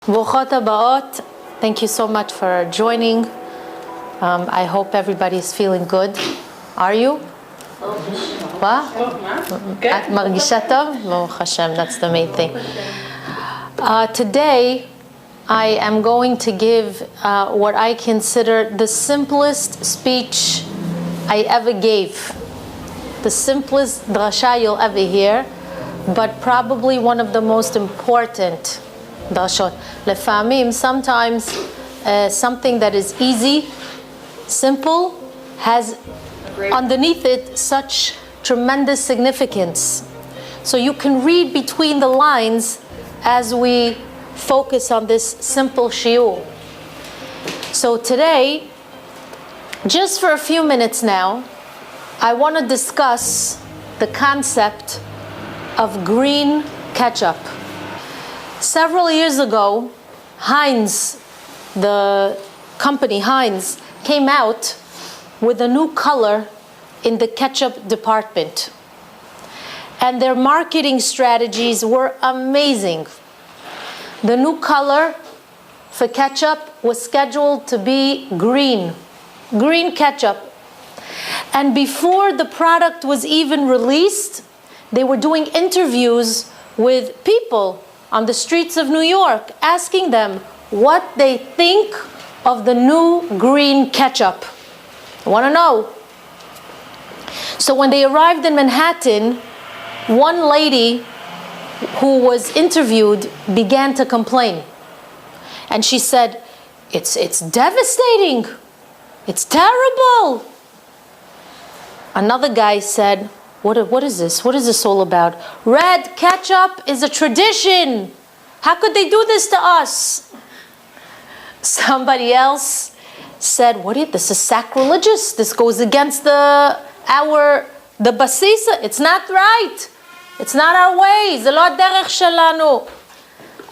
Brachot habaot. Thank you so much for joining. I hope everybody's feeling good. Are you? What? את מרגישה טוב? Baruch Hashem, that's the main thing. Today, I am going to give what I consider the simplest speech I ever gave. The simplest drasha you'll ever hear, but probably one of the most important drashot. Lefamim, sometimes something that is easy, simple, has underneath it such tremendous significance. So you can read between the lines as we focus on this simple shiur. So today, just for a few minutes now, I want to discuss the concept of green ketchup. Several years ago, Heinz, the company Heinz, came out with a new color in the ketchup department. And their marketing strategies were amazing. The new color for ketchup was scheduled to be green ketchup. And before the product was even released, they were doing interviews with people on the streets of New York, asking them what they think of the new green ketchup. I want to know. So when they arrived in Manhattan, one lady who was interviewed began to complain. And she said, it's devastating. It's terrible. Another guy said, what is this? What is this all about? Red ketchup is a tradition. How could they do this to us? Somebody else said, this is sacrilegious. This goes against the basisa. It's not right. It's not our ways. זה לא הדרך שלנו.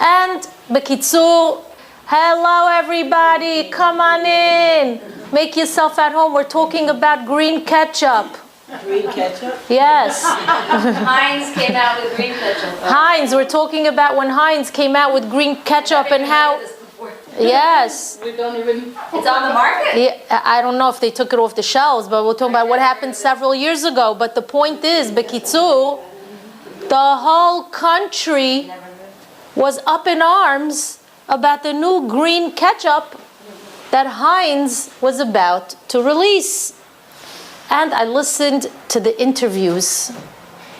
And בקיצור, hello everybody, come on in. Make yourself at home. We're talking about green ketchup. Green ketchup? Yes. Heinz came out with green ketchup. Heinz, we're talking about when Heinz came out with green ketchup and how... Yes. We don't even... It's on the market? Yeah, I don't know if they took it off the shelves, but we're talking about what happened several years ago. But the point is, Bekitsu, the whole country was up in arms about the new green ketchup that Heinz was about to release. And I listened to the interviews,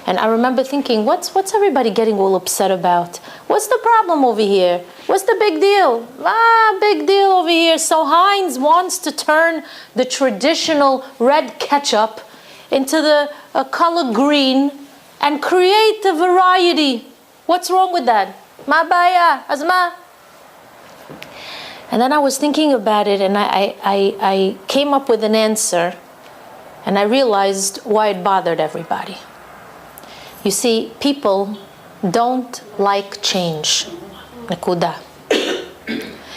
and I remember thinking, what's everybody getting all upset about? What's the problem over here? What's the big deal? Big deal over here. So Heinz wants to turn the traditional red ketchup into the color green and create a variety. What's wrong with that? Ma baya, azma. And then I was thinking about it, and I came up with an answer, and I realized why it bothered everybody. You see, people don't like change. Nakuda.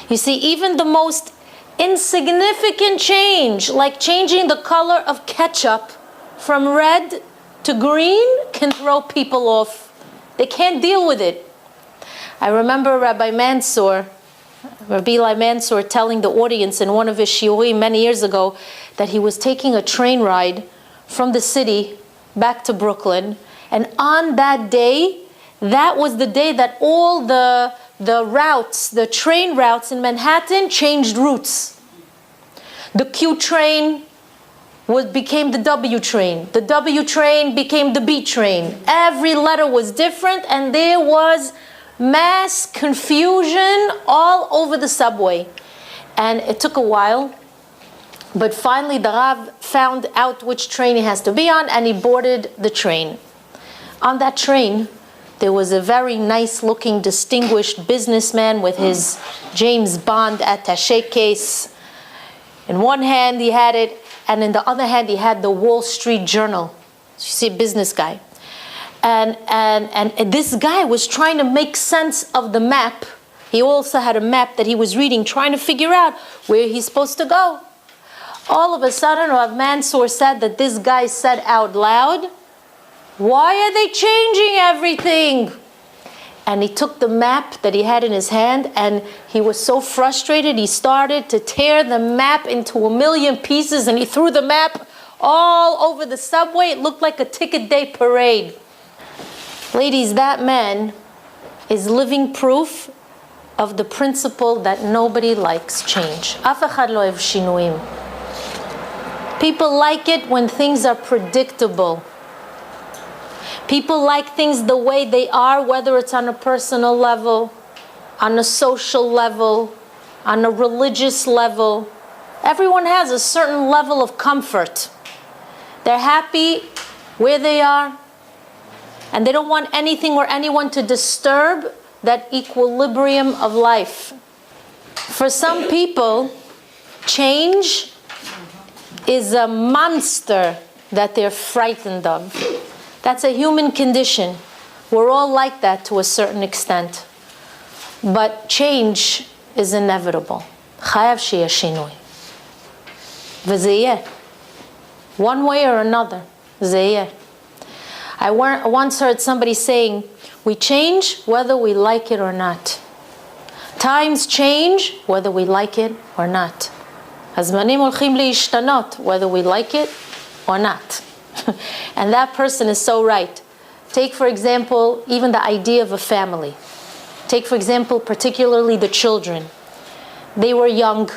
You see, even the most insignificant change, like changing the color of ketchup from red to green, can throw people off. They can't deal with it. I remember Rabbi Eli Mansour telling the audience in one of his shiurim many years ago that he was taking a train ride from the city back to Brooklyn, and on that day, that was the day that all the routes, the train routes in Manhattan changed routes. The Q train became the W train. The W train became the B train. Every letter was different, and there was mass confusion all over the subway. And it took a while, but finally the Rav found out which train he has to be on, and he boarded the train. On that train, there was a very nice-looking, distinguished businessman with his James Bond attaché case. In one hand he had it, and in the other hand he had the Wall Street Journal. So you see, a business guy. And this guy was trying to make sense of the map. He also had a map that he was reading, trying to figure out where he's supposed to go. All of a sudden, Rav Mansour said that this guy said out loud, "Why are they changing everything? And he took the map that he had in his hand, and he was so frustrated, he started to tear the map into 1,000,000 pieces, and he threw the map all over the subway. It looked like a ticket day parade. Ladies, that man is living proof of the principle that nobody likes change. אף אחד לא אוהב שינויים. People like it when things are predictable. People like things the way they are, whether it's on a personal level, on a social level, on a religious level. Everyone has a certain level of comfort. They're happy where they are, and they don't want anything or anyone to disturb that equilibrium of life. For some people, change is a monster that they're frightened of. That's a human condition. We're all like that to a certain extent. But change is inevitable. חייב שיהיה שינוי. וזה יהיה. One way or another, זה יהיה. I once heard somebody saying, we change whether we like it or not. Times change whether we like it or not. הזמנים הולכים להשתנות whether we like it or not. And that person is so right. Take, for example, even the idea of a family. Take, for example, particularly the children. They were young.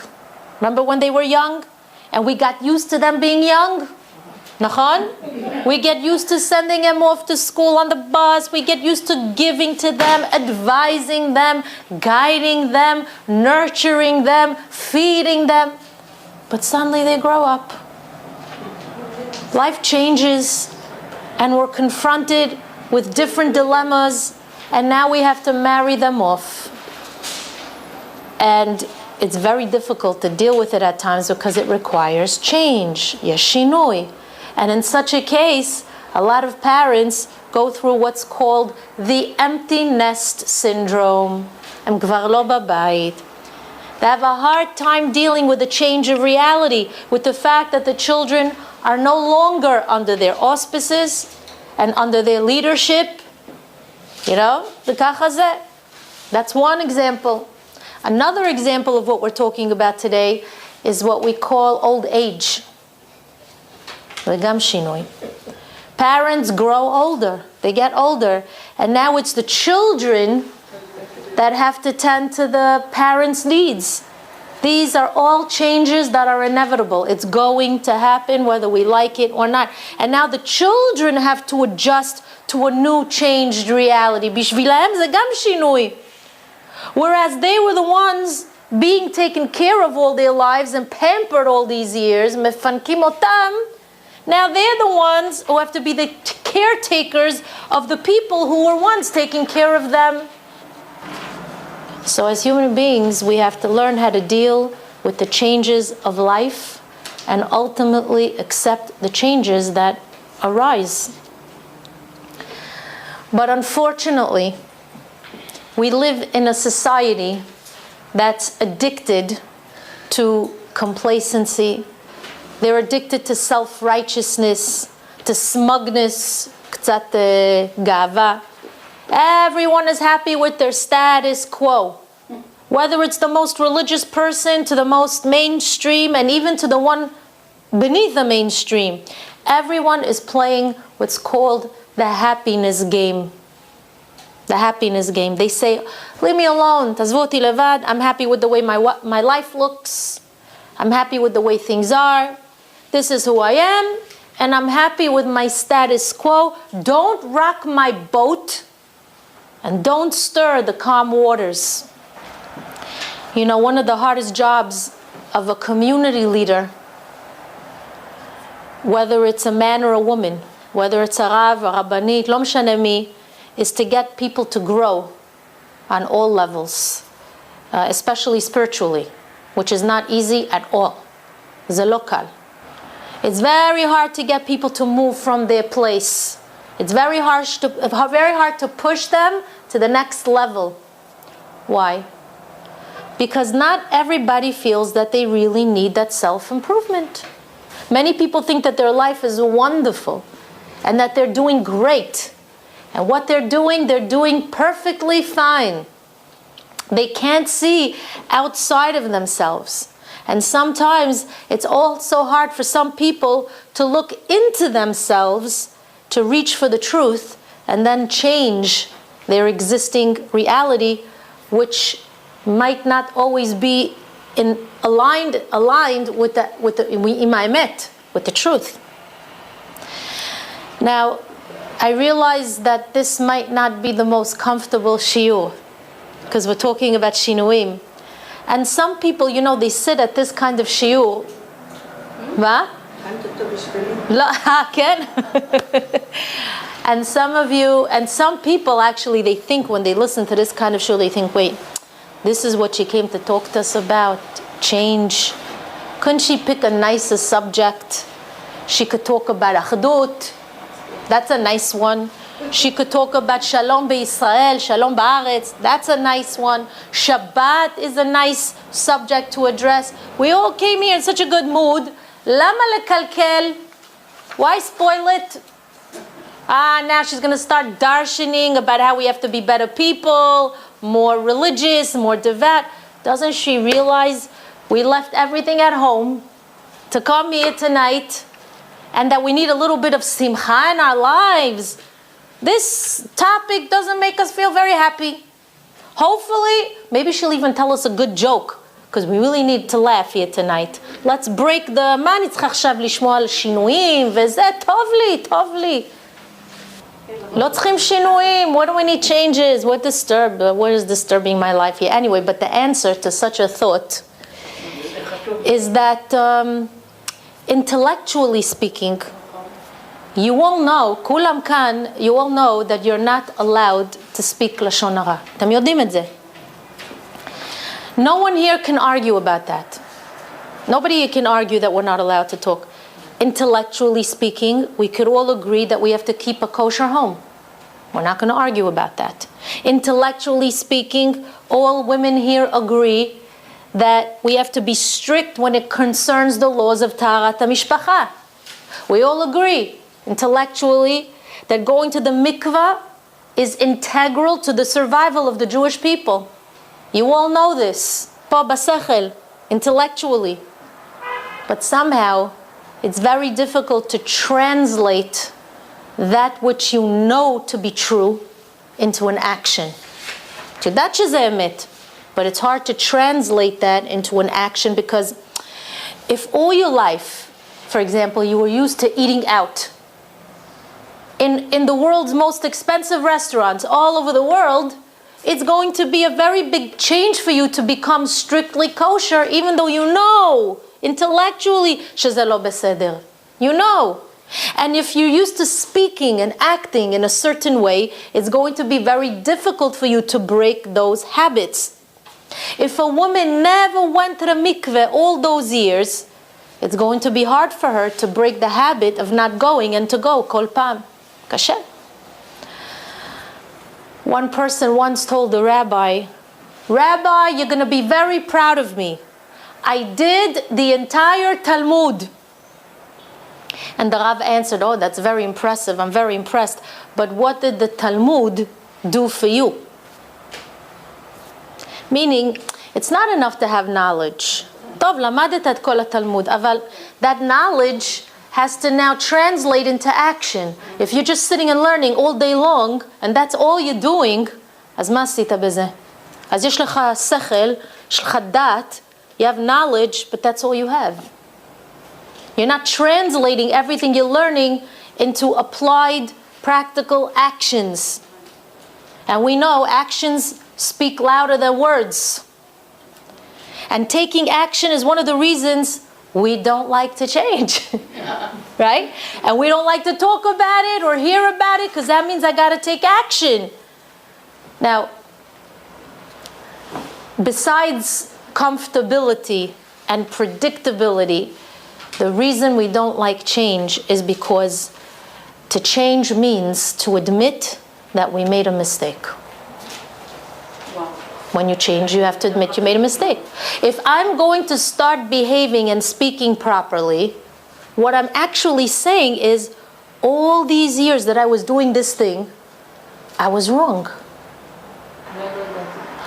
Remember when they were young? And we got used to them being young? Nachon? We get used to sending them off to school on the bus. We get used to giving to them, advising them, guiding them, nurturing them, feeding them. But suddenly they grow up. Life changes, and we're confronted with different dilemmas, and now we have to marry them off. And it's very difficult to deal with it at times because it requires change, yeshinoi. And in such a case, a lot of parents go through what's called the empty nest syndrome. הם כבר לא בבית. They have a hard time dealing with the change of reality, with the fact that the children are no longer under their auspices and under their leadership. You know, the kachazeh. That's one example. Another example of what we're talking about today is what we call old age. וגם שינוי. Parents grow older. They get older. And now it's the children that have to tend to the parents' needs. These are all changes that are inevitable. It's going to happen whether we like it or not. And now the children have to adjust to a new changed reality. בשבילם זה גם שינוי. Whereas they were the ones being taken care of all their lives and pampered all these years, מפנקים אותם, now they're the ones who have to be the caretakers of the people who were once taking care of them. So as human beings, we have to learn how to deal with the changes of life and ultimately accept the changes that arise. But unfortunately, we live in a society that's addicted to complacency. They're addicted to self-righteousness, to smugness, קצת גאווה. Everyone is happy with their status quo. Whether it's the most religious person to the most mainstream and even to the one beneath the mainstream. Everyone is playing what's called the happiness game. The happiness game. They say, leave me alone. תעזבו אותי לבד. I'm happy with the way my life looks. I'm happy with the way things are. This is who I am. And I'm happy with my status quo. Don't rock my boat. And don't stir the calm waters. You know, one of the hardest jobs of a community leader, whether it's a man or a woman, whether it's a Rav, a Rabanit, lo משנה מי, is to get people to grow on all levels, especially spiritually, which is not easy at all. זה לא קל. It's very hard to get people to move from their place. It's very hard to push them to the next level. Why? Because not everybody feels that they really need that self-improvement. Many people think that their life is wonderful and that they're doing great. And what they're doing perfectly fine. They can't see outside of themselves. And sometimes it's also hard for some people to look into themselves to reach for the truth and then change their existing reality, which might not always be aligned with the imamet, with the truth. Now, I realize that this might not be the most comfortable shiur, because we're talking about shinuim. And some people, they sit at this kind of shiur. מה? לא, כן? And some people actually, they think when they listen to this kind of shiur, they think, wait, this is what she came to talk to us about, change. Couldn't she pick a nicer subject? She could talk about achdut. That's a nice one. She could talk about Shalom B'Yisrael, Shalom Ba'aretz. That's a nice one. Shabbat is a nice subject to address. We all came here in such a good mood. Lama lekalkel? Why spoil it? Now she's going to start darshaning about how we have to be better people, more religious, more devout. Doesn't she realize we left everything at home to come here tonight, and that we need a little bit of simcha in our lives? This topic doesn't make us feel very happy. Hopefully, maybe she'll even tell us a good joke, because we really need to laugh here tonight. Let's break the מה אני צריכה עכשיו לשמוע על שינויים וזה טוב לי. לא צריכים שינויים. What do we need changes? What is disturbing my life here? Anyway, but the answer to such a thought is that intellectually speaking, you all know, כולם כאן, you all know that you're not allowed to speak לשון הרע. אתם יודעים את זה. No one here can argue about that. Nobody can argue that we're not allowed to talk. Intellectually speaking, we could all agree that we have to keep a kosher home. We're not going to argue about that. Intellectually speaking, all women here agree that we have to be strict when it concerns the laws of Taharat HaMishpacha. We all agree, intellectually, that going to the mikvah is integral to the survival of the Jewish people. You all know this, po basechel, intellectually. But somehow, it's very difficult to translate that which you know to be true into an action. That is emet. But it's hard to translate that into an action, because if all your life, for example, you were used to eating out in the world's most expensive restaurants all over the world, it's going to be a very big change for you to become strictly kosher, even though you know intellectually שזה לא בסדר. You know. And if you're used to speaking and acting in a certain way, it's going to be very difficult for you to break those habits. If a woman never went to the mikveh all those years, it's going to be hard for her to break the habit of not going and to go kol pam. Kasher. One person once told the rabbi, "Rabbi, you're going to be very proud of me. I did the entire Talmud." And the Rav answered, "Oh, that's very impressive. I'm very impressed. But what did the Talmud do for you?" Meaning, it's not enough to have knowledge. טוב, למדת את כל התלמוד, אבל that knowledge has to now translate into action. If you're just sitting and learning all day long, and that's all you're doing, אז מה עשית בזה? אז יש לך שכל, יש לך דעת, you have knowledge, but that's all you have. You're not translating everything you're learning into applied, practical actions. And we know actions speak louder than words. And taking action is one of the reasons we don't like to change. Right? And we don't like to talk about it or hear about it, because that means I got to take action. Now, besides comfortability and predictability, the reason we don't like change is because to change means to admit that we made a mistake. When you change, you have to admit you made a mistake. If I'm going to start behaving and speaking properly, what I'm actually saying is, all these years that I was doing this thing, I was wrong.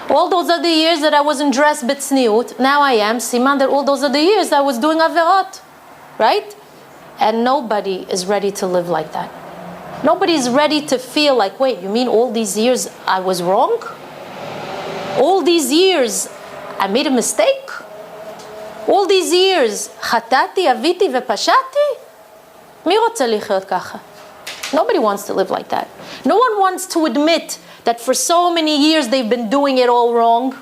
All those other years that I wasn't dressed b'tzniut, now I am. Siman that all those other years I was doing averot. Right? And nobody is ready to live like that. Nobody's ready to feel like, wait, you mean all these years I was wrong? All these years I made a mistake? All these years חטאתי, עוויתי ופשעתי? מי רוצה לחיות ככה? Nobody wants to live like that. No one wants to admit that for so many years they've been doing it all wrong.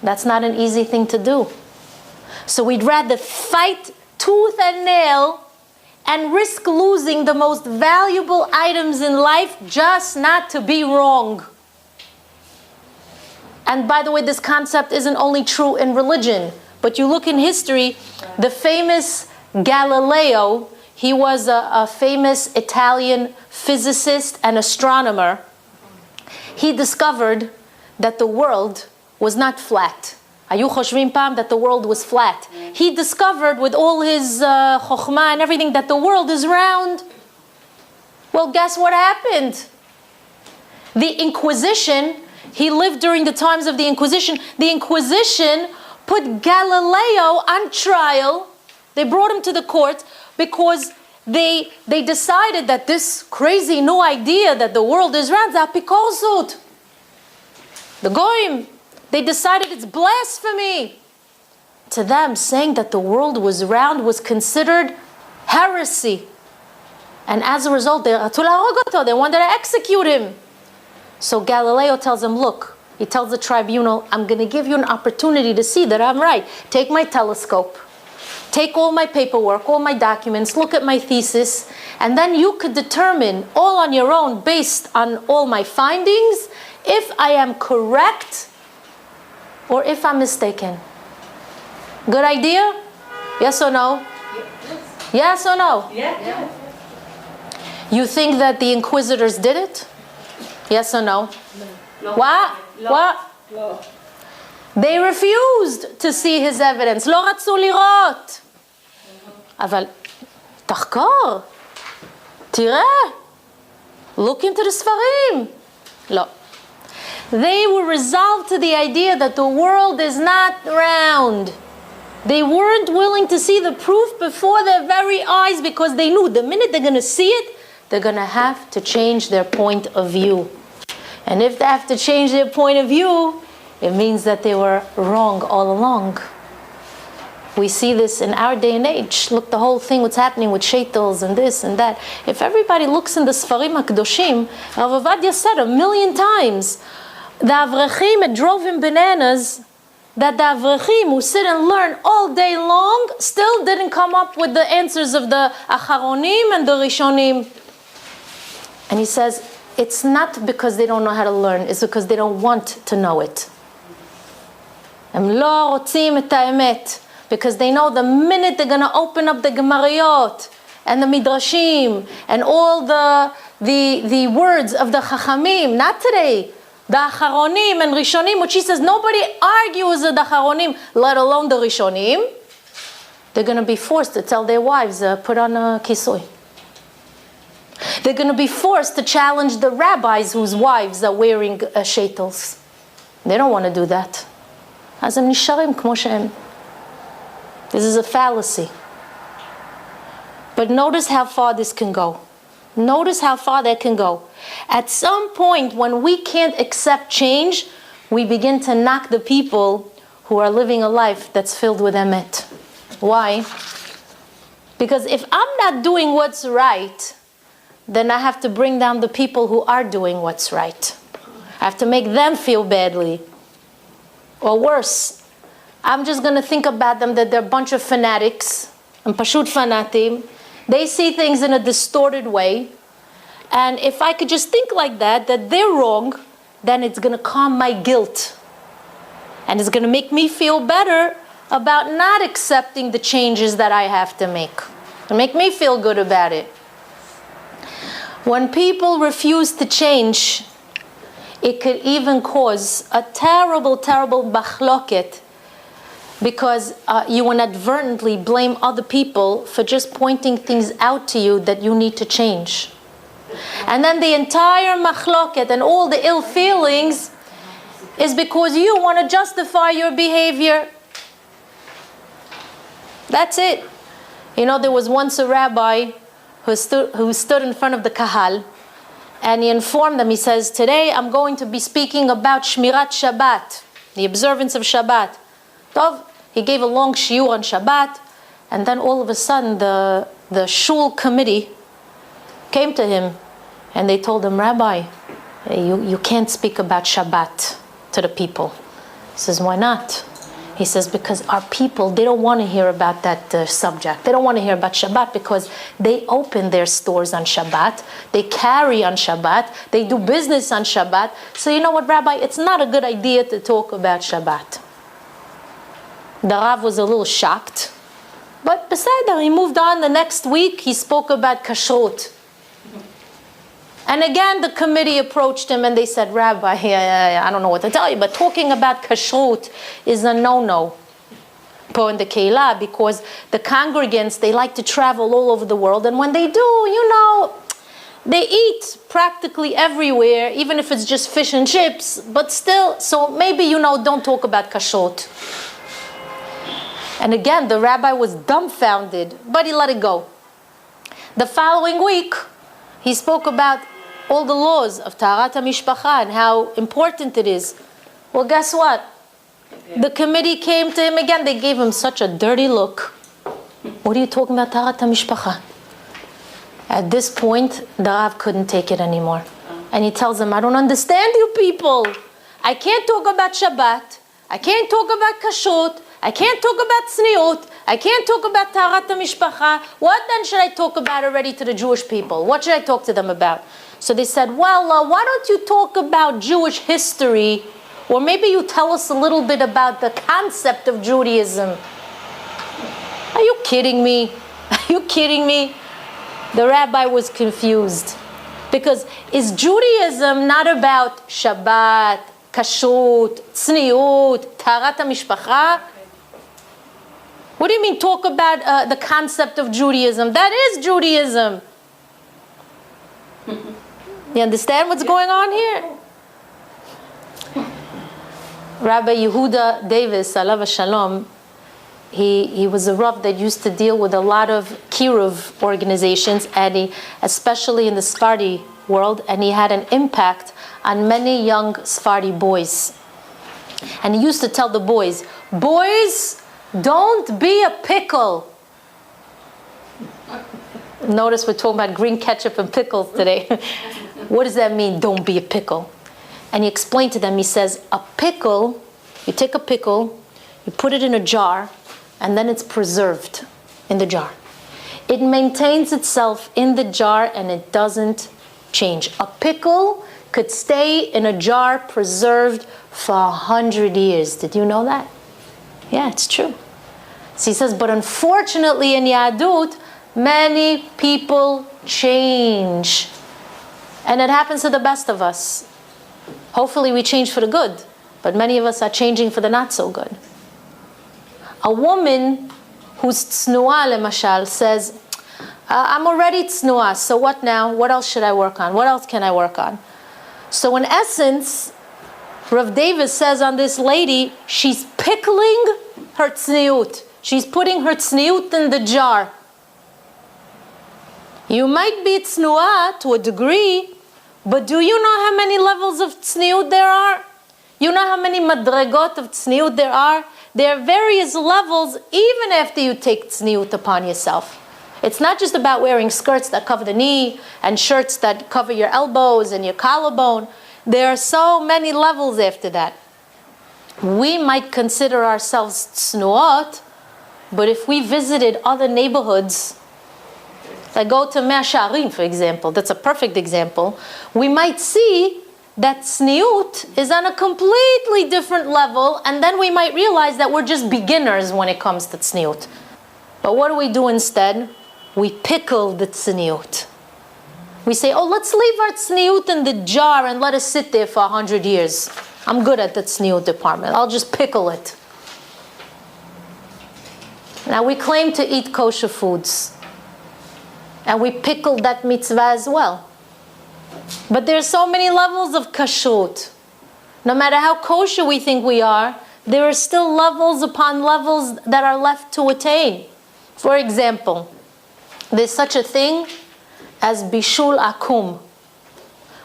That's not an easy thing to do. So we'd rather fight tooth and nail and risk losing the most valuable items in life just not to be wrong. And by the way, this concept isn't only true in religion, but you look in history, the famous Galileo, he was a famous Italian physicist and astronomer. He discovered that the world was not flat. Ayu choshvim pam that the world was flat. He discovered with all his chokhmah and everything that the world is round. Well, guess what happened? The Inquisition, he lived during the times of the Inquisition. The Inquisition put Galileo on trial. They brought him to the court because they decided that this crazy new idea that the world is round, the Goyim, they decided it's blasphemy. To them, saying that the world was round was considered heresy. And as a result, they wanted to execute him. So Galileo tells him, look, he tells the tribunal, I'm going to give you an opportunity to see that I'm right. Take my telescope. Take all my paperwork, all my documents, look at my thesis, and then you could determine all on your own, based on all my findings, if I am correct or if I'm mistaken. Good idea? Yes or no? Yes or no? Yeah. You think that the inquisitors did it? Yes or no? No. What? No. What? No. They refused to see his evidence. לא רצו לראות. אבל תחקור. תראה. Look into the ספרים. לא. They were resolved to the idea that the world is not round. They weren't willing to see the proof before their very eyes because they knew the minute they're going to see it, they're going to have to change their point of view. And if they have to change their point of view, it means that they were wrong all along. We see this in our day and age. Look, the whole thing, what's happening with shaitels and this and that. If everybody looks in the Sfarim HaKadoshim, Rav Ovadia said 1,000,000 times, the Avrechim, it drove him bananas, that the Avrechim who sit and learn all day long still didn't come up with the answers of the Acharonim and the Rishonim. And he says, it's not because they don't know how to learn, it's because they don't want to know it. הם לא רוצים את האמת, because they know the minute they're going to open up the Gemariyot and the Midrashim and all the words of the Chachamim, not today, the Acharonim and Rishonim, which he says nobody argues with the Acharonim, let alone the Rishonim, they're going to be forced to tell their wives, put on a kisui. They're going to be forced to challenge the rabbis whose wives are wearing shaitels. They don't want to do that. אז הם נשארים כמו שהם. This is a fallacy. But notice how far this can go. Notice how far that can go. At some point, when we can't accept change, we begin to knock the people who are living a life that's filled with emet. Why? Because if I'm not doing what's right, then I have to bring down the people who are doing what's right. I have to make them feel badly. Or worse, I'm just going to think about them that they're a bunch of fanatics, and pashut fanatim. They see things in a distorted way. And if I could just think like that they're wrong, then it's going to calm my guilt. And it's going to make me feel better about not accepting the changes that I have to make. It'll make me feel good about it. When people refuse to change, it could even cause a terrible, terrible machloket, because you inadvertently blame other people for just pointing things out to you that you need to change. And then the entire machloket and all the ill feelings is because you want to justify your behavior. That's it. You know, there was once a rabbi who stood in front of the kahal, and he informed them, he says, today I'm going to be speaking about Shmirat Shabbat, the observance of Shabbat. Tov, he gave a long shiur on Shabbat, and then all of a sudden the shul committee came to him, and they told him, Rabbi, you can't speak about Shabbat to the people. He says, why not? He says, because our people, they don't want to hear about that subject. They don't want to hear about Shabbat because they open their stores on Shabbat. They carry on Shabbat. They do business on Shabbat. So you know what, Rabbi? It's not a good idea to talk about Shabbat. The Rav was a little shocked. But beseder, he moved on. The next week, he spoke about kashrut. And again, the committee approached him and they said, Rabbi, I don't know what to tell you, but talking about kashrut is a no-no in the Keilah, because the congregants, they like to travel all over the world. And when they do, you know, they eat practically everywhere, even if it's just fish and chips. But still, so maybe, you know, don't talk about kashrut. And again, the rabbi was dumbfounded, but he let it go. The following week, he spoke about all the laws of Taharat HaMishpacha and how important it is. Well, guess what? The committee came to him again. They gave him such a dirty look. What are you talking about, Taharat HaMishpacha? At this point, the Rav couldn't take it anymore. And he tells them, I don't understand you people. I can't talk about Shabbat. I can't talk about kashrut. I can't talk about tzniut. I can't talk about Taharat HaMishpacha. What then should I talk about already to the Jewish people? What should I talk to them about? So they said, well, why don't you talk about Jewish history, or maybe you tell us a little bit about the concept of Judaism. Are you kidding me? Are you kidding me? The rabbi was confused. Because is Judaism not about Shabbat, kashrut, tzniut, Taharat HaMishpacha? What do you mean talk about the concept of Judaism? That is Judaism. You understand what's going on here? Rabbi Yehuda Davis, alav shalom, he was a Rav that used to deal with a lot of kiruv organizations, and especially in the Sephardi world, and he had an impact on many young Sephardi boys. And he used to tell the boys, don't be a pickle. Notice we're talking about green ketchup and pickles today. What does that mean, don't be a pickle? And he explained to them, he says, a pickle, you take a pickle, you put it in a jar, and then it's preserved in the jar. It maintains itself in the jar and it doesn't change. A pickle could stay in a jar preserved for 100 years. Did you know that? Yeah, it's true. So he says, but unfortunately in Yahadut, many people change. And it happens to the best of us. Hopefully we change for the good, but many of us are changing for the not so good. A woman who's tznuah, lemashal, says, I'm already tznuah, so what now? What else should I work on? What else can I work on? So in essence, Rav Davis says on this lady, she's pickling her tzniut. She's putting her tzniut in the jar. You might be tznuah to a degree, but do you know how many levels of tzniut there are? You know how many madregot of tzniut there are? There are various levels even after you take tzniut upon yourself. It's not just about wearing skirts that cover the knee and shirts that cover your elbows and your collarbone. There are so many levels after that. We might consider ourselves tznuot, but if we visited other neighborhoods, like go to Mea Sha'arim, for example, that's a perfect example, we might see that tzniut is on a completely different level, and then we might realize that we're just beginners when it comes to tzniut. But what do we do instead? We pickle the tzniut. We say, oh, let's leave our tzniut in the jar and let it sit there for 100 years. I'm good at the tzniut department. I'll just pickle it. Now we claim to eat kosher foods. And we pickle that mitzvah as well. But there's so many levels of kashrut. No matter how kosher we think we are, there are still levels upon levels that are left to attain. For example, there's such a thing as bishul akum,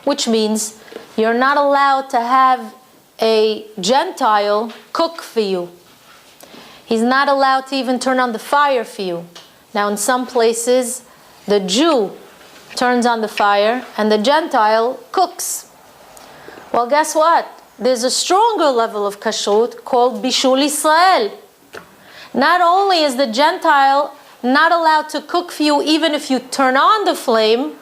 which means you're not allowed to have a Gentile cook for you. He's not allowed to even turn on the fire for you. Now in some places, the Jew turns on the fire and the Gentile cooks. Well, guess what? There's a stronger level of kashrut called bishul Israel. Not only is the Gentile not allowed to cook for you even if you turn on the flame,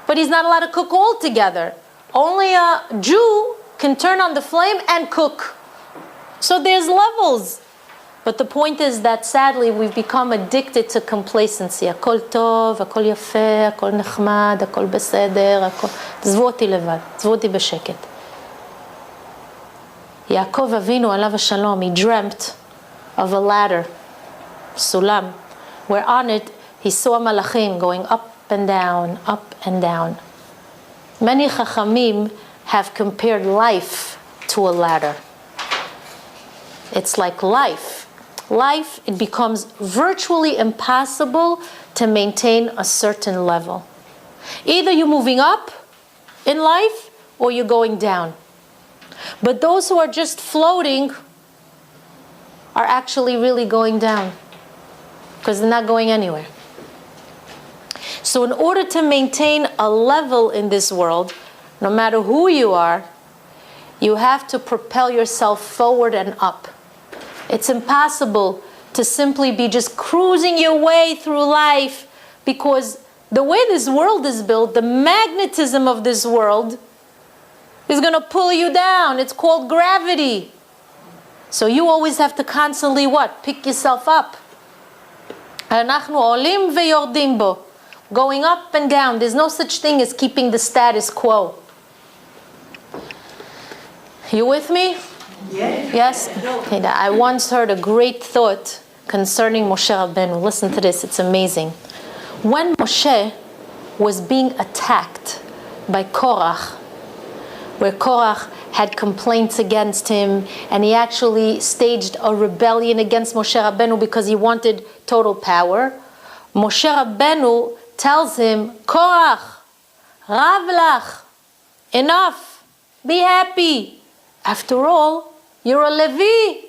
but he's not allowed to cook altogether. Only a Jew can turn on the flame and cook. So there's levels. But the point is that sadly we've become addicted to complacency. הכל טוב, הכל יפה, הכל נחמד, הכל בסדר, הכל... עזבו אותי לבד, עזבו אותי בשקט. יעקב אבינו עליו השלום, he dreamt of a ladder, sulam, where on it he saw malachim going up and down, up and down. Many chachamim have compared life to a ladder. It's like life. Life, it becomes virtually impossible to maintain a certain level. Either you're moving up in life or you're going down. But those who are just floating are actually really going down because they're not going anywhere. So in order to maintain a level in this world, no matter who you are, you have to propel yourself forward and up. It's impossible to simply be just cruising your way through life because the way this world is built, the magnetism of this world is going to pull you down. It's called gravity. So you always have to constantly what? Pick yourself up. אנחנו עולים ויורדים בו. Going up and down. There's no such thing as keeping the status quo. You with me? Yes? Okay, I once heard a great thought concerning Moshe Rabbeinu. Listen to this, it's amazing. When Moshe was being attacked by Korach, where Korach had complaints against him, and he actually staged a rebellion against Moshe Rabbeinu because he wanted total power, Moshe Rabbeinu tells him, Korach, Rav lach, enough, be happy. After all, you're a Levi.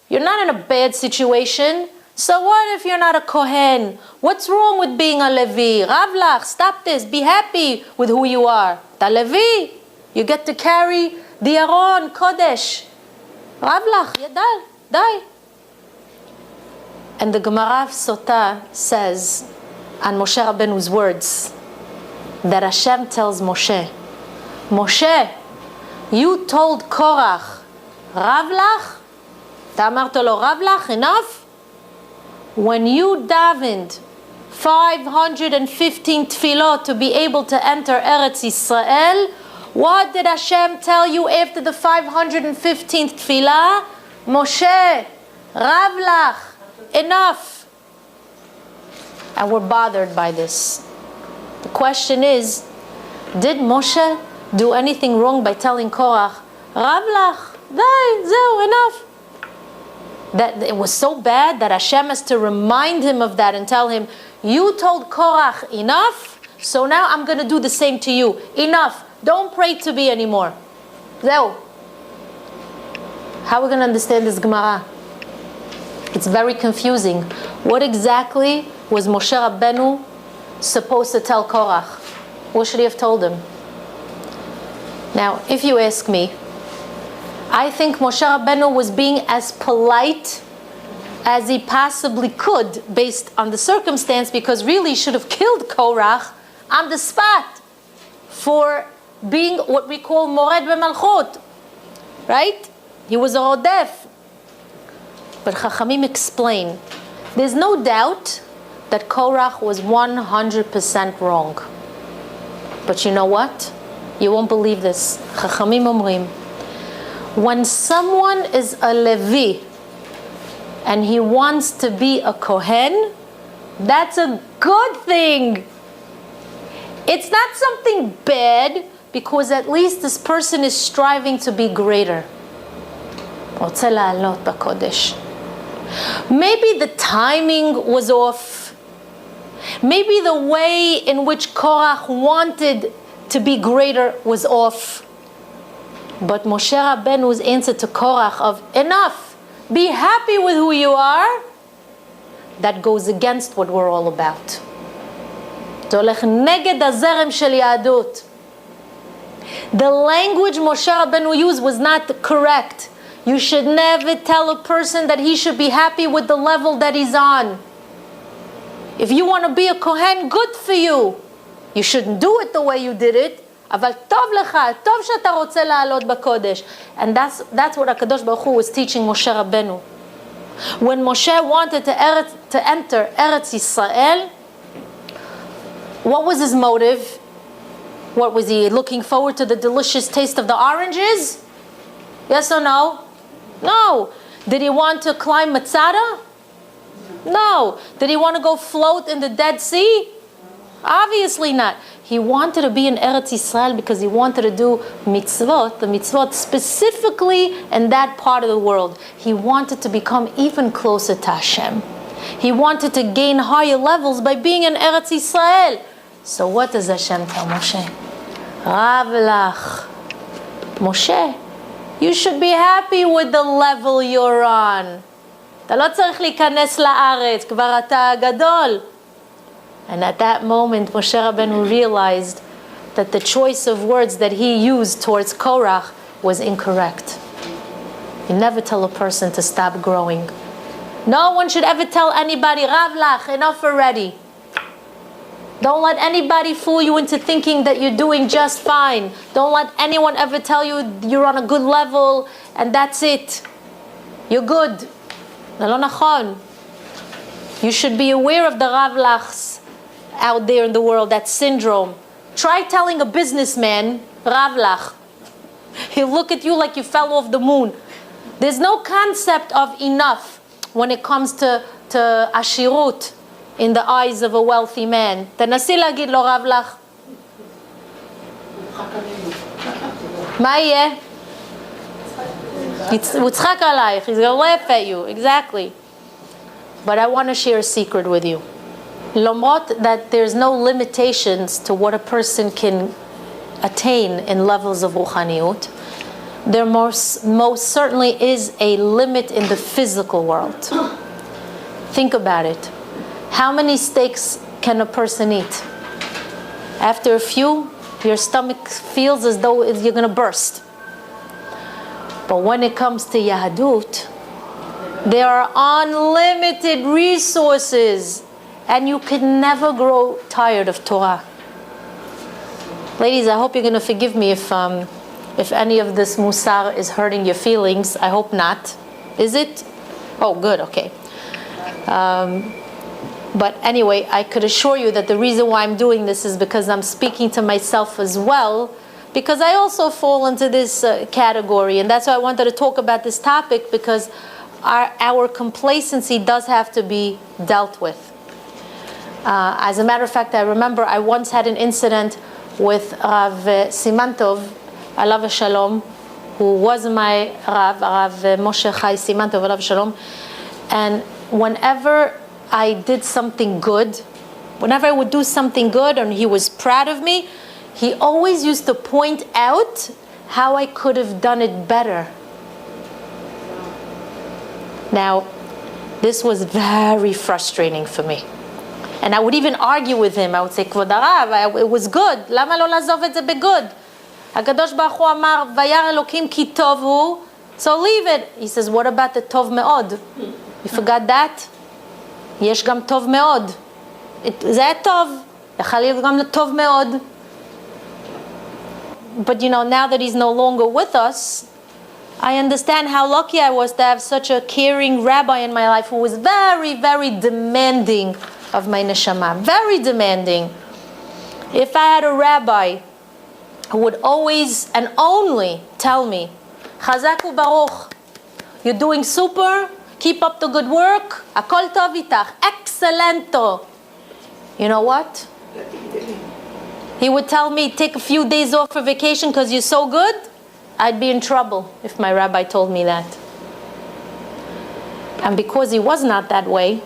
You're not in a bad situation. So what if you're not a Cohen? What's wrong with being a Levi? Rav lach, stop this. Be happy with who you are. The Levi. You get to carry the Aron Kodesh. Rav lach, yadal, dai. And the Gemara of Sotah says, on Moshe Rabbeinu's words, that Hashem tells Moshe, Moshe, you told Korach, Rav lach? אתה אמרת לו, רב לך, enough? When you davened 515 tefillot to be able to enter Eretz Yisrael, what did Hashem tell you after the 515th tefillah? Moshe, Rav lach, enough. And we're bothered by this. The question is, did Moshe do anything wrong by telling Korach, Rav lach, dai, zeu, enough? That it was so bad that Hashem has to remind him of that and tell him, you told Korach enough, so now I'm going to do the same to you. Enough. Don't pray to me anymore. Zeu. How are we going to understand this Gemara? It's very confusing. What exactly was Moshe Rabbeinu supposed to tell Korach? What should he have told him? Now, if you ask me, I think Moshe Rabbeinu was being as polite as he possibly could based on the circumstance, because really he should have killed Korach on the spot for being what we call mored b'malchut, right? He was a rodef. But Chachamim explain, there's no doubt that Korach was 100% wrong. But you know what? You won't believe this. Chachamim omrim, when someone is a Levi and he wants to be a Cohen, that's a good thing. It's not something bad, because at least this person is striving to be greater. רוצה לעלות בקודש. Maybe the timing was off. Maybe the way in which Korach wanted to be greater was off. But Moshe Rabbeinu's answer to Korach of, enough, be happy with who you are, that goes against what we're all about. זה הולך נגד הזרם של יהדות. The language Moshe Rabbeinu used was not correct. You should never tell a person that he should be happy with the level that he's on. If you want to be a Cohen, good for you. You shouldn't do it the way you did it. אבל טוב לך, טוב שאתה רוצה לעלות בקודש. And that's what HaKadosh Baruch Hu was teaching Moshe Rabbeinu. When Moshe wanted to enter Eretz Yisrael, what was his motive? What was he looking forward to, the delicious taste of the oranges? Yes or no? No. Did he want to climb Masada? No. Did he want to go float in the Dead Sea? Obviously not. He wanted to be in Eretz Yisrael because he wanted to do mitzvot, the mitzvot specifically in that part of the world. He wanted to become even closer to Hashem. He wanted to gain higher levels by being in Eretz Yisrael. So what does Hashem tell Moshe? Rav lach. Moshe, you should be happy with the level you're on. אתה לא צריך להיכנס לארץ, כבר אתה גדול. And at that moment, Moshe Rabbeinu realized that the choice of words that he used towards Korach was incorrect. You never tell a person to stop growing. No one should ever tell anybody, Rav lach, enough already. Don't let anybody fool you into thinking that you're doing just fine. Don't let anyone ever tell you you're on a good level and that's it. You're good. זה לא נכון. You should be aware of the Rav lachs out there in the world, that syndrome. Try telling a businessman, Rav lach. He'll look at you like you fell off the moon. There's no concept of enough when it comes to ashirut in the eyes of a wealthy man. תנסי להגיד לו רב לך. מה יהיה? הוא צחק עלייך. He's going to laugh at you. Exactly. But I want to share a secret with you. למרות that there's no limitations to what a person can attain in levels of ruchaniyut, there most certainly is a limit in the physical world. Think about it. How many steaks can a person eat? After a few, your stomach feels as though you're going to burst. But when it comes to Yahadut, there are unlimited resources, and you can never grow tired of Torah. Ladies, I hope you're going to forgive me if any of this musar is hurting your feelings. I hope not. Is it? Oh, good, okay. But anyway, I could assure you that the reason why I'm doing this is because I'm speaking to myself as well, because I also fall into this category, and that's why I wanted to talk about this topic, because our complacency does have to be dealt with. As a matter of fact, I remember I once had an incident with Rav Simantov, alav shalom, who was my Rav Moshe Chai Simantov, alav shalom, and whenever I did something good, whenever I would do something good and he was proud of me, he always used to point out how I could have done it better. Now, this was very frustrating for me. And I would even argue with him. I would say, Kvod Harav, it was good. למה לא לעזוב את זה בגוד? הקדוש ברוך הוא אמר, וירא אלוקים כי טוב הוא, so leave it. He says, what about the טוב מאוד? You forgot that? יש גם טוב מאוד. זה היה טוב. יכול להיות גם טוב מאוד. But you know, now that he's no longer with us, I understand how lucky I was to have such a caring rabbi in my life who was very, very demanding of my neshama. Very demanding. If I had a rabbi who would always and only tell me, Chazak u'baruch, you're doing super, keep up the good work, akol tov itach, excellento. You know what? he would tell me, take a few days off for vacation because you're so good, I'd be in trouble if my rabbi told me that. And because he was not that way,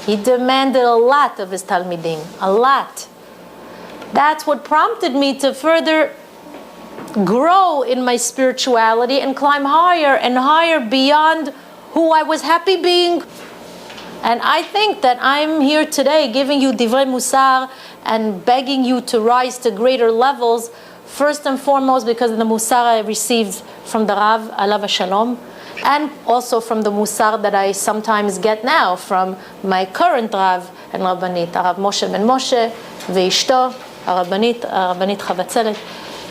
he demanded a lot of his talmidim, a lot. That's what prompted me to further grow in my spirituality and climb higher and higher beyond who I was happy being. And I think that I'm here today giving you divrei musar and begging you to rise to greater levels, first and foremost because of the musar I received from the Rav, alav shalom, and also from the musar that I sometimes get now from my current Rav and Rabanit, Rav Moshe ben Moshe, ve'ishto, Rabanit Chavatzelet.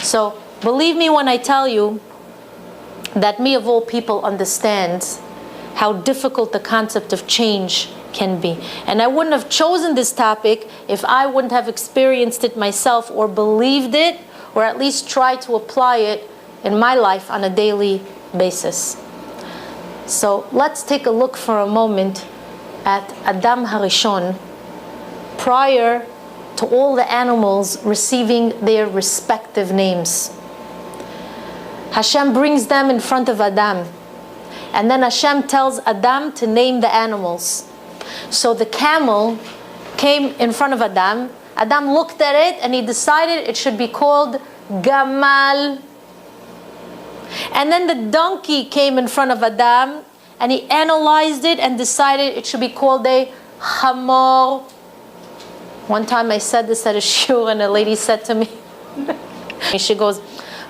So believe me when I tell you that me of all people understands how difficult the concept of change can be. And I wouldn't have chosen this topic if I wouldn't have experienced it myself or believed it, or at least tried to apply it in my life on a daily basis. So let's take a look for a moment at Adam Harishon prior to all the animals receiving their respective names. Hashem brings them in front of Adam. And then Hashem tells Adam to name the animals. So the camel came in front of Adam. Adam looked at it and he decided it should be called Gamal. And then the donkey came in front of Adam and he analyzed it and decided it should be called a Hamor. One time I said this at a shiur and a lady said to me, she goes,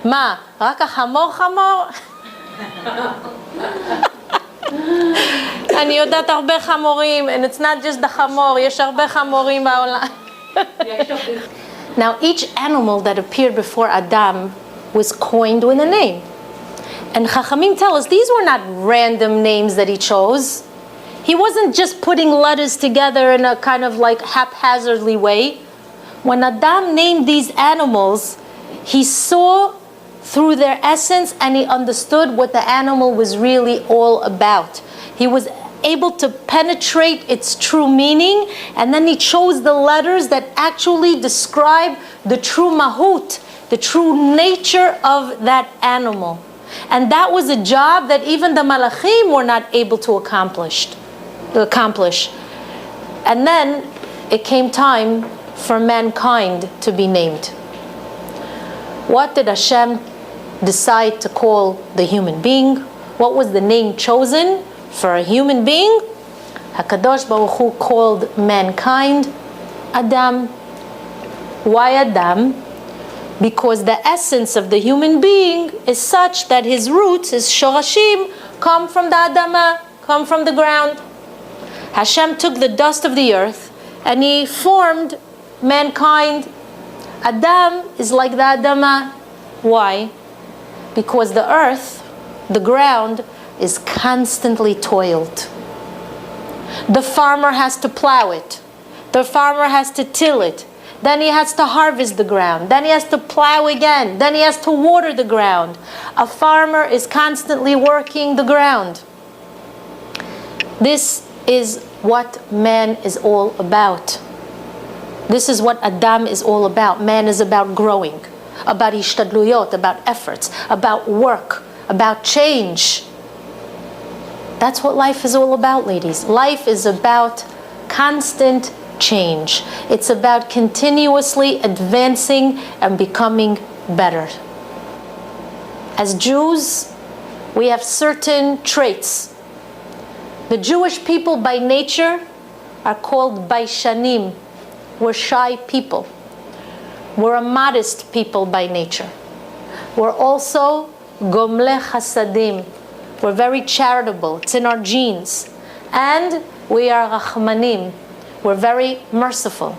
Ma, rak a Hamor Hamor? אני יודעת הרבה חמורים, and it's not just the חמור, יש הרבה חמורים בעולם. Now each animal that appeared before Adam was coined with a name. And Chachamim tell us these were not random names that he chose. He wasn't just putting letters together in a kind of like haphazardly way. When Adam named these animals, he saw through their essence and he understood what the animal was really all about. He was able to penetrate its true meaning, and then he chose the letters that actually describe the true mahut, the true nature of that animal. And that was a job that even the malachim were not able to accomplish. And then it came time for mankind to be named. What did Hashem decide to call the human being? What was the name chosen for a human being? HaKadosh Baruch Hu called mankind Adam. Why Adam? Because the essence of the human being is such that his roots, his shorashim, come from the Adama, come from the ground. Hashem took the dust of the earth and he formed mankind. Adam is like the Adama. Why? Because the earth, the ground, is constantly toiled. The farmer has to plow it. The farmer has to till it. Then he has to harvest the ground. Then he has to plow again. Then he has to water the ground. A farmer is constantly working the ground. This is what man is all about. This is what Adam is all about. Man is about growing, about ishtadluyot, about efforts, about work, about change. That's what life is all about, ladies. Life is about constant change. It's about continuously advancing and becoming better. As Jews, we have certain traits. The Jewish people by nature are called baishanim. We're shy people. We're a modest people by nature. We're also gomle chasadim. We're very charitable. It's in our genes. And we are rachmanim. We're very merciful.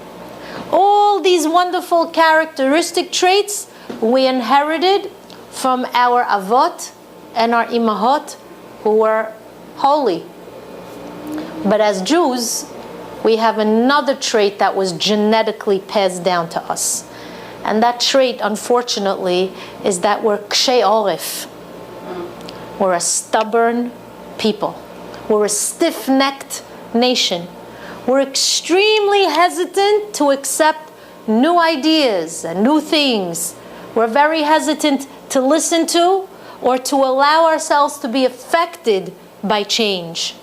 All these wonderful characteristic traits we inherited from our avot and our imahot who were holy. But as Jews, we have another trait that was genetically passed down to us. And that trait, unfortunately, is that we're kshei orif. We're a stubborn people. We're a stiff-necked nation. We're extremely hesitant to accept new ideas and new things, we're very hesitant to listen to or to allow ourselves to be affected by change.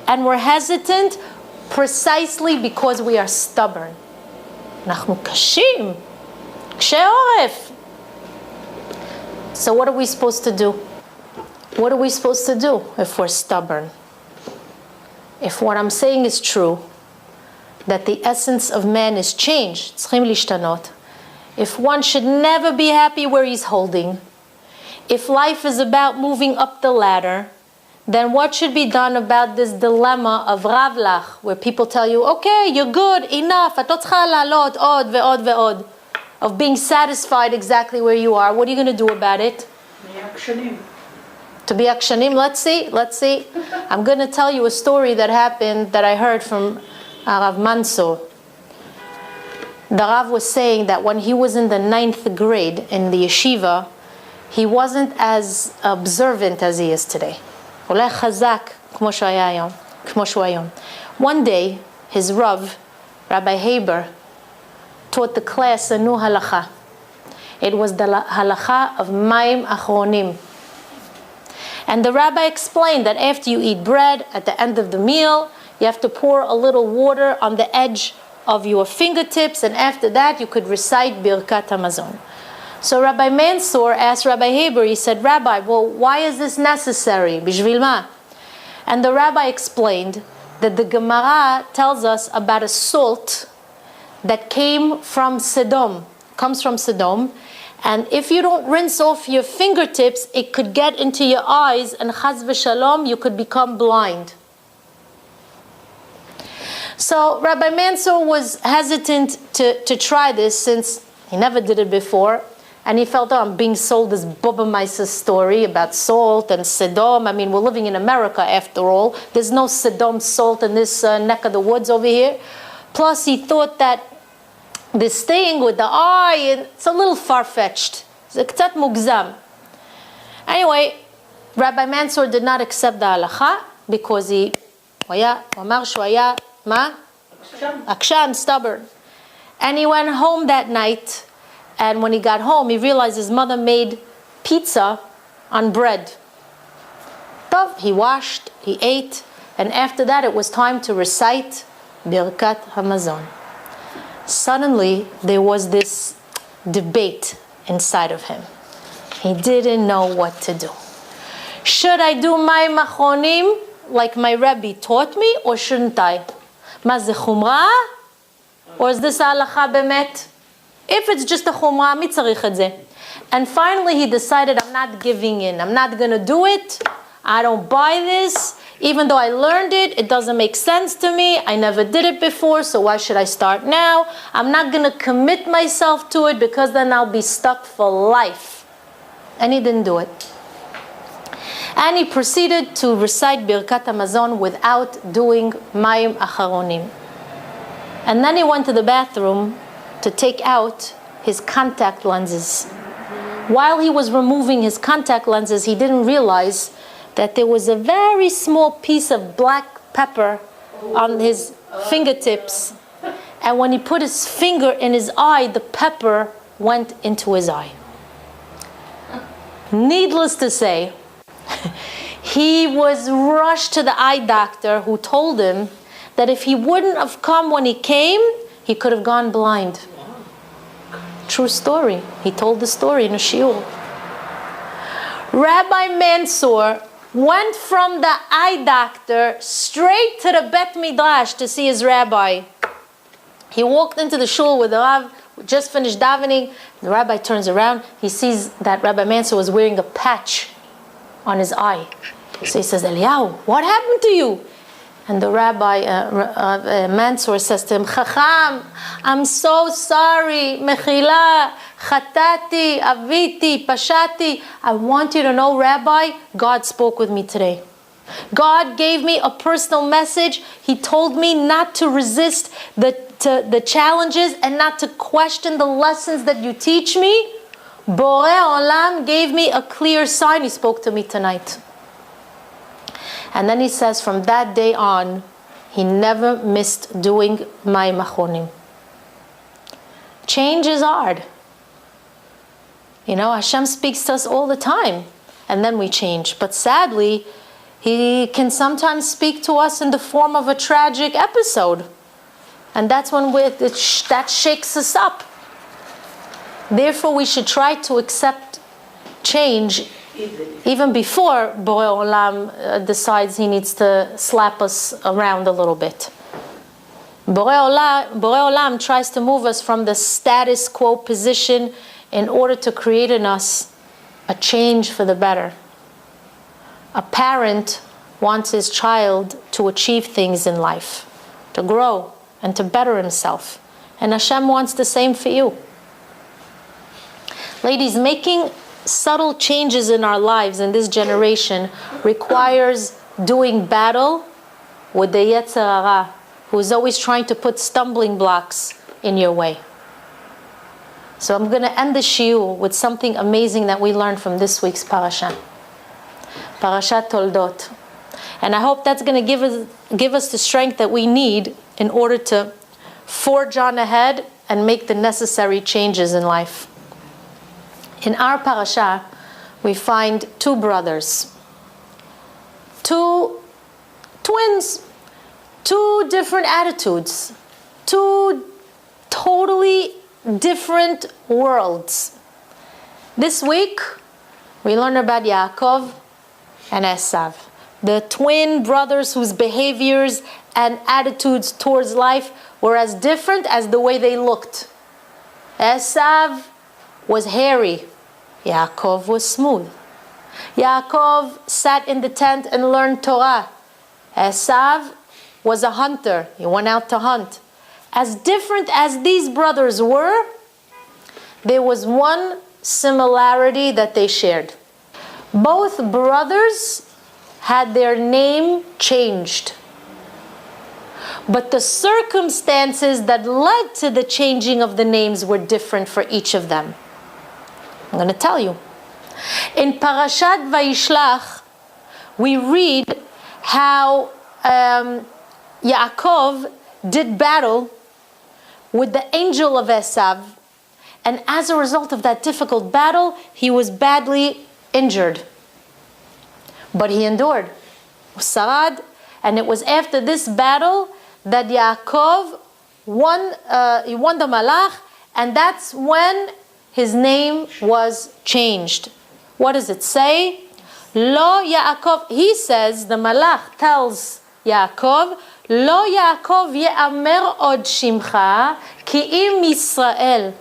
And we're hesitant precisely because we are stubborn. אנחנו קשים, קשי עורף. So what are we supposed to do? What are we supposed to do if we're stubborn? If what I'm saying is true, that the essence of man is change, צריכים להשתנות. If one should never be happy where he's holding, if life is about moving up the ladder, then what should be done about this dilemma of ravlach, where people tell you, okay, you're good, enough, את לא צריכה לעלות עוד ועוד ועוד, of being satisfied exactly where you are. What are you going to do about it? To be akshanim, let's see. I'm going to tell you a story that happened that I heard from Rav Mansour. The Rav was saying that when he was in the 9th grade in the yeshiva, he wasn't as observant as he is today. הולך חזק כמו שהוא היום. One day, his Rav, Rabbi Haber, taught the class a new halacha. It was the halacha of mayim achronim. And the rabbi explained that after you eat bread, at the end of the meal, you have to pour a little water on the edge of your fingertips, and after that you could recite Birkat HaMazon. So Rabbi Mansour asked Rabbi Haber, he said, Rabbi, well, why is this necessary? Bishvil ma? And the rabbi explained that the Gemara tells us about a salt that comes from Sodom, and if you don't rinse off your fingertips, it could get into your eyes, and chaz v'shalom, you could become blind. So Rabbi Mansour was hesitant to try this since he never did it before, and he felt, I'm being sold this Bubba Mises story about salt and Sodom. I mean, we're living in America after all. There's no Sodom salt in this neck of the woods over here. Plus, he thought that this thing with the eye, it's a little far-fetched. It's קצת מוגזם. Anyway, Rabbi Mansour did not accept the halacha because הוא אמר שהוא היה, מה? עקשן, stubborn. And he went home that night, and when he got home, he realized his mother made pizza on bread. He washed, he ate, and after that it was time to recite Birkat HaMazon. Suddenly, there was this debate inside of him. He didn't know what to do. Should I do mayim achronim like my Rebbe taught me, or shouldn't I? Ma ze chumra? Or is this halacha bemet? If it's just a chumra, mi tzarich et ze. And finally, he decided, I'm not giving in. I'm not going to do it. I don't buy this. Even though I learned it, it doesn't make sense to me. I never did it before, so why should I start now? I'm not going to commit myself to it because then I'll be stuck for life. And he didn't do it. And he proceeded to recite Birkat HaMazon without doing Mayim Acharonim. And then he went to the bathroom to take out his contact lenses. While he was removing his contact lenses, he didn't realize that there was a very small piece of black pepper on his fingertips. And when he put his finger in his eye, the pepper went into his eye. Needless to say, he was rushed to the eye doctor, who told him that if he wouldn't have come when he came, he could have gone blind. True story. He told the story in a shiur. Rabbi Mansour went from the eye doctor straight to the Bet Midrash to see his rabbi. He walked into the shul with the Rav, just finished davening. The rabbi turns around. He sees that Rabbi Mansour was wearing a patch on his eye. So he says, Eliyahu, what happened to you? And the Rabbi Mansour says to him, Chacham, I'm so sorry. Mechila, chatati, aviti, pashati. I want you to know, Rabbi, God spoke with me today. God gave me a personal message. He told me not to resist the challenges and not to question the lessons that you teach me. Borei Olam gave me a clear sign. He spoke to me tonight. And then he says, from that day on, he never missed doing Mayim Achronim. Change is hard. You know, Hashem speaks to us all the time, and then we change. But sadly, He can sometimes speak to us in the form of a tragic episode. And that's when that shakes us up. Therefore, we should try to accept change even before Borei Olam decides he needs to slap us around a little bit. Borei Olam tries to move us from the status quo position in order to create in us a change for the better. A parent wants his child to achieve things in life, to grow and to better himself. And Hashem wants the same for you. Ladies, making subtle changes in our lives in this generation requires doing battle with the Yetzer Hara, who is always trying to put stumbling blocks in your way. So I'm going to end the shiur with something amazing that we learned from this week's parasha. Parashat Toldot. And I hope that's going to give us the strength that we need in order to forge on ahead and make the necessary changes in life. In our parasha, we find two brothers, two twins, two different attitudes, two totally different worlds. This week, we learn about Yaakov and Esav, the twin brothers whose behaviors and attitudes towards life were as different as the way they looked. Esav was hairy. Yaakov was smooth. Yaakov sat in the tent and learned Torah. Esav was a hunter. He went out to hunt. As different as these brothers were, there was one similarity that they shared. Both brothers had their name changed. But the circumstances that led to the changing of the names were different for each of them. I'm going to tell you. In Parashat Vayishlach, we read how Yaakov did battle with the angel of Esav, and as a result of that difficult battle, he was badly injured. But he endured. Sarad, and it was after this battle that Yaakov won the Malach, and that's when his name was changed. What does it say? Lo Yaakov. He says, the Malach tells Yaakov, Lo Yaakov ye'amer od shimcha ki im Yisrael.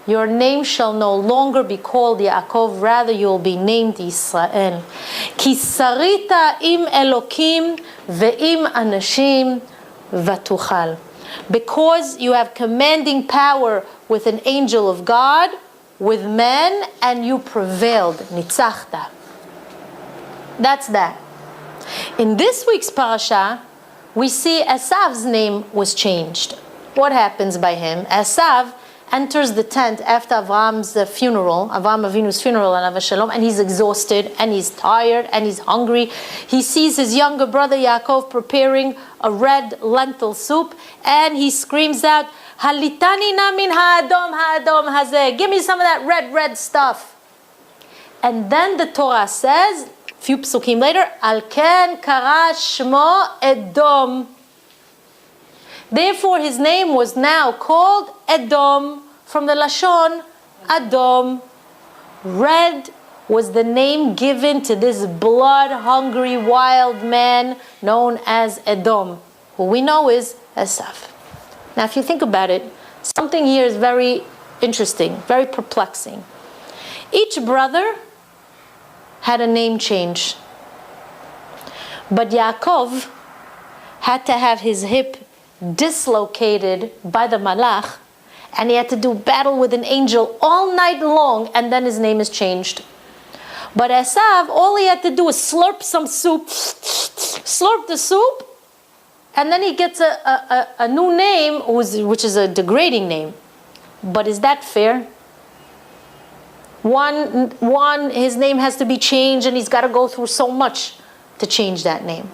Your name shall no longer be called Yaakov, rather you will be named Israel. Ki sarita im Elokim ve'im anashim vatuchal. Because you have commanding power with an angel of God, with men, and you prevailed. Nitzachta. That's that. In this week's parasha, we see Esav's name was changed. What happens by him? Esav enters the tent after Avram's funeral, Avram Avinu's funeral, and Avashalom, and he's exhausted, and he's tired, and he's hungry. He sees his younger brother Yaakov preparing a red lentil soup, and he screams out, Halitani na min ha'adom hazeh. Give me some of that red stuff. And then the Torah says, a few psukim later, Al ken kara shmo Edom. Therefore, his name was now called Edom, from the Lashon Adom. Red was the name given to this blood-hungry wild man known as Edom, who we know is Esav. Now, if you think about it, something here is very interesting, very perplexing. Each brother had a name change. But Yaakov had to have his hip dislocated by the Malach, and he had to do battle with an angel all night long, and then his name is changed. But Esav, all he had to do was slurp some soup, slurp the soup, and then he gets a new name, which is a degrading name. But is that fair? One, his name has to be changed, and he's got to go through so much to change that name.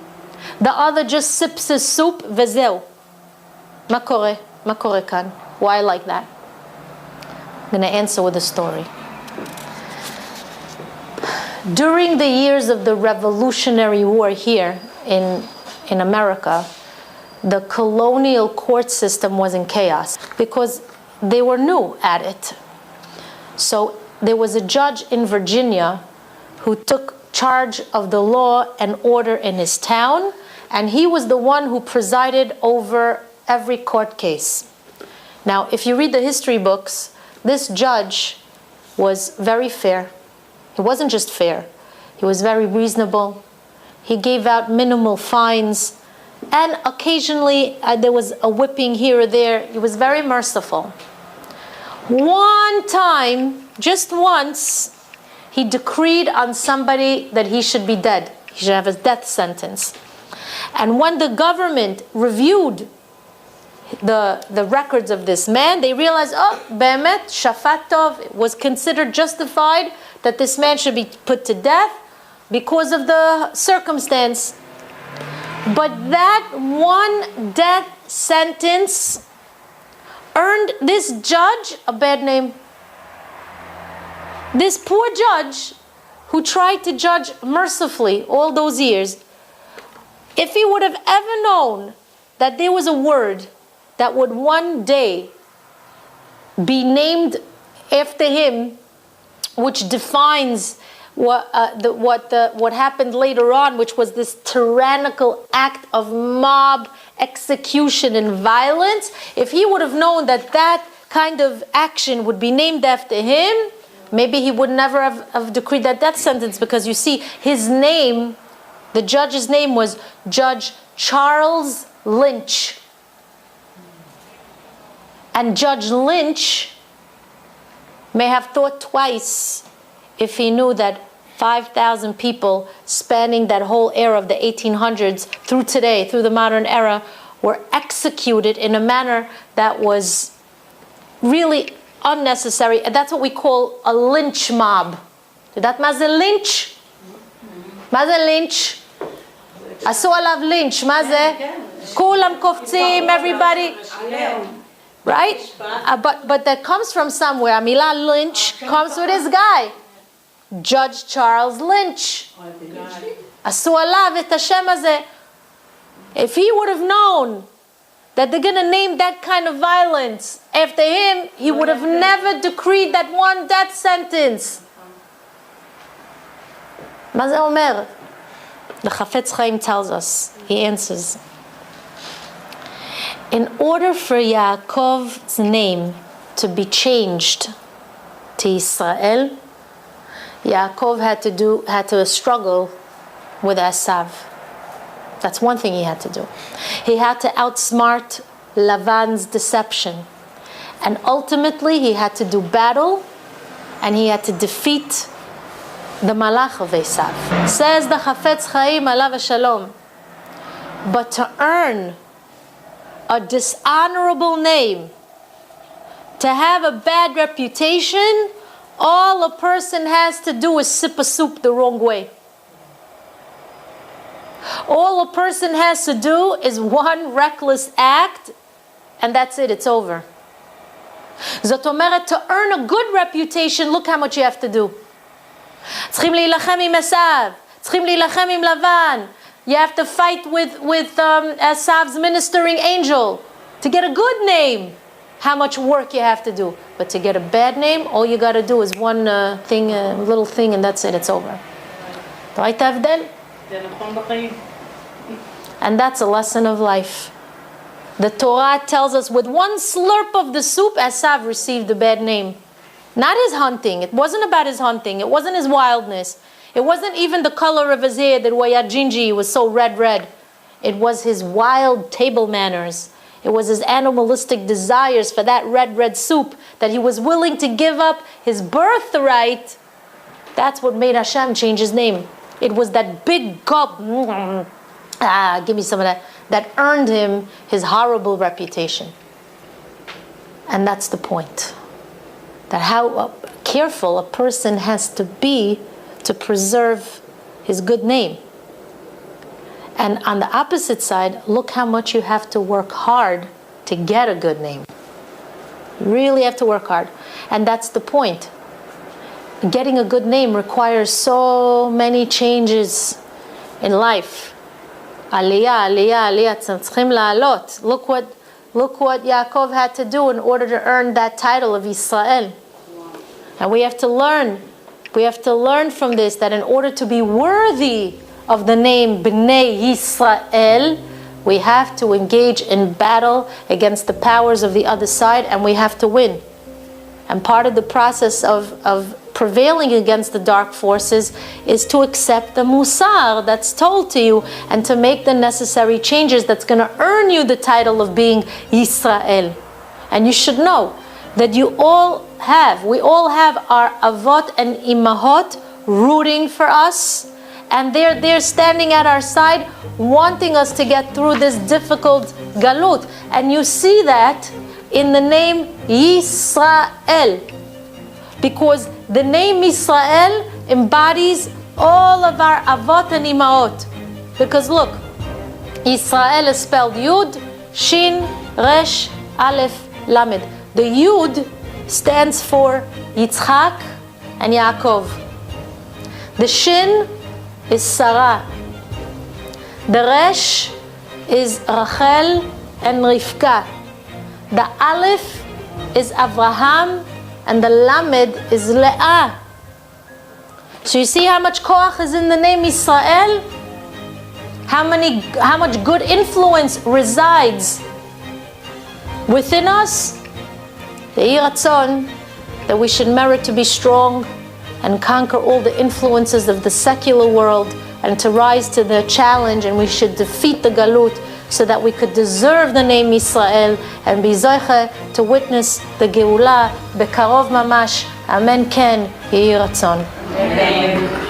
The other just sips his soup, vezeu. Ma kore kan? Why like that? I'm going to answer with a story. During the years of the Revolutionary War here in America, the colonial court system was in chaos because they were new at it. So there was a judge in Virginia who took charge of the law and order in his town, and he was the one who presided over every court case. Now, if you read the history books, this judge was very fair. He wasn't just fair. He was very reasonable. He gave out minimal fines. And occasionally there was a whipping here or there. He was very merciful. One time, just once, he decreed on somebody that he should be dead. He should have a death sentence. And when the government reviewed the records of this man, they realized, oh, Be'emet, Shafat Tov, it was considered justified that this man should be put to death because of the circumstance. But that one death sentence earned this judge a bad name. This poor judge who tried to judge mercifully all those years, if he would have ever known that there was a word that would one day be named after him, which defines what happened later on, which was this tyrannical act of mob execution and violence. If he would have known that that kind of action would be named after him, maybe he would never have decreed that death sentence, because you see, his name, the judge's name was Judge Charles Lynch. And Judge Lynch may have thought twice if he knew that 5,000 people spanning that whole era of the 1800s through today, through the modern era, were executed in a manner that was really unnecessary. And that's what we call a lynch mob. יודעת מה זה lynch? מה זה lynch? עשו עליו lynch, מה זה? כולם קופצים, everybody. Right? But that comes from somewhere. המילה lynch comes with this guy. Judge Charles Lynch. עשו עליו את השם הזה. If he would have known that they're going to name that kind of violence after him, he would have never decreed that one death sentence. מה זה אומר? The Chafetz Chaim tells us, he answers. In order for Yaakov's name to be changed to Israel, Yaakov had to struggle with Esav. That's one thing he had to do. He had to outsmart Lavan's deception. And ultimately he had to do battle, and he had to defeat the Malach of Esav. Says the Chafetz Chaim alav shalom. But to earn a dishonorable name, to have a bad reputation, all a person has to do is sip a soup the wrong way. All a person has to do is one reckless act, and that's it, it's over. Zot omeret, to earn a good reputation, look how much you have to do. צריכים להילחם עם עשיו, צריכים להילחם עם לבן. You have to fight with Esav's ministering angel to get a good name. How much work you have to do. But to get a bad name, all you got to do is one thing, little thing, and that's it, it's over. ראית ההבדל? And that's a lesson of life. The Torah tells us with one slurp of the soup, Esav received a bad name. Not his hunting. It wasn't about his hunting. It wasn't his wildness. It wasn't even the color of his hair that Wayajinji was so red. It was his wild table manners. It was his animalistic desires for that red soup, that he was willing to give up his birthright. That's what made Hashem change his name. It was that big gulp, give me some of that earned him his horrible reputation. And that's the point. That how careful a person has to be to preserve his good name. And on the opposite side, look how much you have to work hard to get a good name. You really have to work hard. And that's the point. Getting a good name requires so many changes in life. Aliyah, aliyah, aliyah, צריכים לעלות. Look what Yaakov had to do in order to earn that title of Israel. And we have to learn from this that in order to be worthy of the name Bnei Yisrael, we have to engage in battle against the powers of the other side, and we have to win. And part of the process of prevailing against the dark forces is to accept the musar that's told to you and to make the necessary changes that's going to earn you the title of being Yisrael. And you should know that we all have our avot and imahot rooting for us, and they're standing at our side wanting us to get through this difficult galut. And you see that in the name Yisrael, because the name Yisrael embodies all of our avot and imaot. Because look, Yisrael is spelled Yud, Shin, Resh, Aleph, Lamed. The Yud stands for Yitzchak and Yaakov. The Shin is Sarah. The Resh is Rachel and Rivka. The Aleph is Avraham, and the Lamed is Leah. So you see how much koach is in the name Israel? How much good influence resides within us? The Yiratzon, that we should merit to be strong and conquer all the influences of the secular world and to rise to the challenge, and we should defeat the galut so that we could deserve the name Israel and be zoche to witness the Geulah bekarov mamash. Amen ken, Yehi Ratzon. Amen.